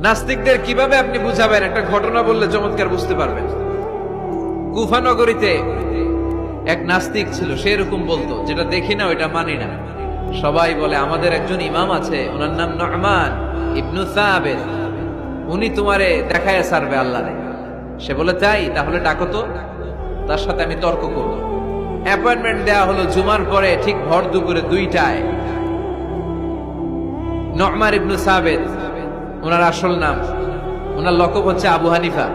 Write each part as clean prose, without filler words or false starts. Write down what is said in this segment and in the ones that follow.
নাস্তিকদের কিভাবে আপনি বুঝাবেন? একটা ঘটনা বললে চমৎকার বুঝতে পারবেন। কুফা নগরীতে এক নাস্তিক ছিল, সে এরকম বলতো, যেটা দেখি না ওইটা মানি না। সবাই বলে আমাদের একজন ইমাম আছে, ওনার নাম নু'মান ইবনু সাবিত, উনি তোমারে দেখায় ছাড়বে আল্লাহরে। সে বলে তাই, তাহলে ডাকো তো, তার সাথে আমি তর্ক করব। অ্যাপয়েন্টমেন্ট দেয়া হলো জুমার পরে, ঠিক ভর দুপুরে 2টায়। নু'মান ইবনু সাবিত ওনার আসল নাম, ওনার লকব হচ্ছে আবু হানিফা।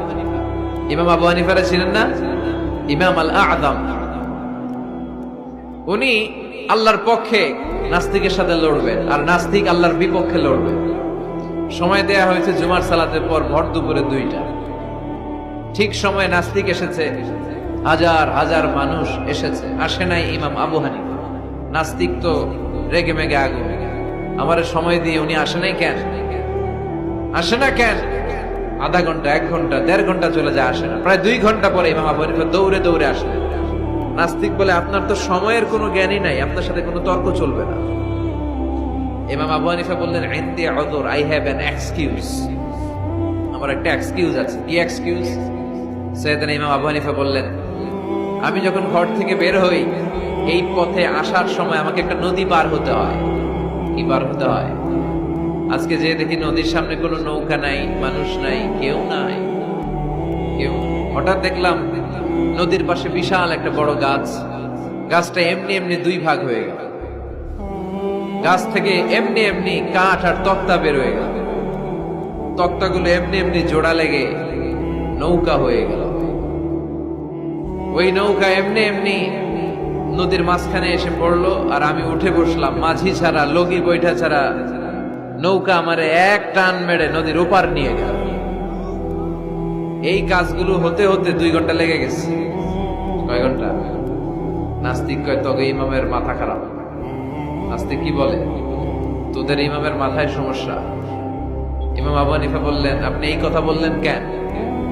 ইমাম আবু হানিফারা ছিলেন না, ইমাম আল আযম। উনি আল্লাহর পক্ষে নাস্তিকের সাথে লড়বেন, আর নাস্তিক আল্লাহর বিপক্ষে লড়বে। সময় দেয়া হয়েছে জুমার সালাতের পর ভর দুপুরে 2টা। ঠিক সময় নাস্তিক এসেছে, হাজার হাজার মানুষ এসেছে, আসে নাই ইমাম আবু হানিফা। নাস্তিক তো রেগে মেগে আগুন, আমার সময় দিয়ে উনি আসে নাই কেন, আসে না কেন? আধা ঘন্টা, 1 ঘন্টা, 1.5 ঘন্টা চলে যায়, আসে না। প্রায় 2 ঘন্টা পরে ইমাম আবু হানিফা দৌড়ে দৌড়ে আসলেন। নাস্তিক বলে আপনার তো সময়ের কোনো জ্ঞানই নাই, আপনার সাথে কোনো তর্ক চলবে না। ইমাম আবু হানিফা বললেন ইনদি উযর, আই হ্যাভ অ্যান এক্সকিউজ, আমার একটা এক্সকিউজ আছে। কি এক্সকিউজ? সাইয়েদনা ইমাম আবু হানিফা বললেন, আমি যখন ঘর থেকে বের হই, এই পথে আসার সময় আমাকে একটা নদী পার হতে হয়। কি পার হতে হয়? আজকে যে দেখি নদীর সামনে কোনো নৌকা নাই, মানুষ নাই, কেউ নাই, কেউ। হঠাৎ দেখলাম নদীর পাশে বিশাল একটা বড় গাছ, গাছটা এমনি এমনি 2 ভাগ হয়ে গেল। গাছ থেকে এমনি এমনি কাঠ আর তক্তা বের হয়ে গেল, তক্তাগুলো এমনি এমনি জোড়া লেগে নৌকা হয়ে গেল। ওই নৌকা এমনি এমনি নদীর মাঝখানে এসে পড়লো, আর আমি উঠে বসলাম। মাঝি ছাড়া, লগি বৈঠা ছাড়া নৌকা আমারে এক টান মেরে নদীর ওপার নিয়ে গেল। এই কাজগুলো হতে হতে 2 ঘন্টা লেগে গেছে। কয় ঘন্টা? নাস্তিক কয় তবে ইমামের মাথা খারাপ। নাস্তিক কি বলে? তোদের ইমামের মাথায় সমস্যা। ইমাম আবু হানিফা বললেন, আপনি এই কথা বললেন কেন?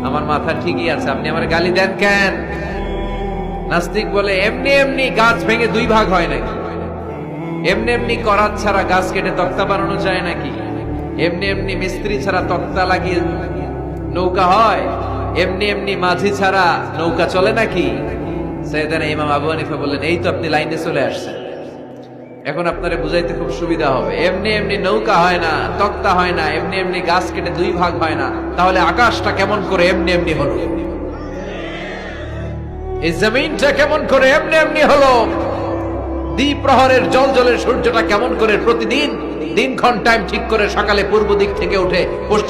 আমার মাথা ঠিকই আছে, আপনি আমার গালি দেন কেন? নাস্তিক বলে এমনি এমনি গাছ ভেঙে 2 ভাগ হয় নাকি? এমনি এমনি করাত ছাড়া গাছ কেটে তক্তা বানানো যায় নাকি? এমনি এমনি মিস্ত্রি ছাড়া তক্তা লাগিয়ে নৌকা হয়? এমনি এমনি মাঝি ছাড়া নৌকা চলে নাকি? সাইয়েদনা ইমাম আবু হানিফা বললেন, এই তো আপনি লাইনে চলে আসছেন, এখন আপনারে বুঝাইতে খুব সুবিধা হবে। এমনি এমনি নৌকা হয় না, তক্তা হয় না, এমনি এমনি গাছ কেটে 2 ভাগ হয় না, তাহলে আকাশটা কেমন করে এমনি এমনি হলো? এই জমিনটা কেমন করে এমনি এমনি হলো? দ্বিপ্রহরের জলজলের সূর্যটা কেমন করে প্রতিদিন দিনক্ষণ টাইম ঠিক করে সকালে পূর্ব দিক থেকে উঠে পশ্চিম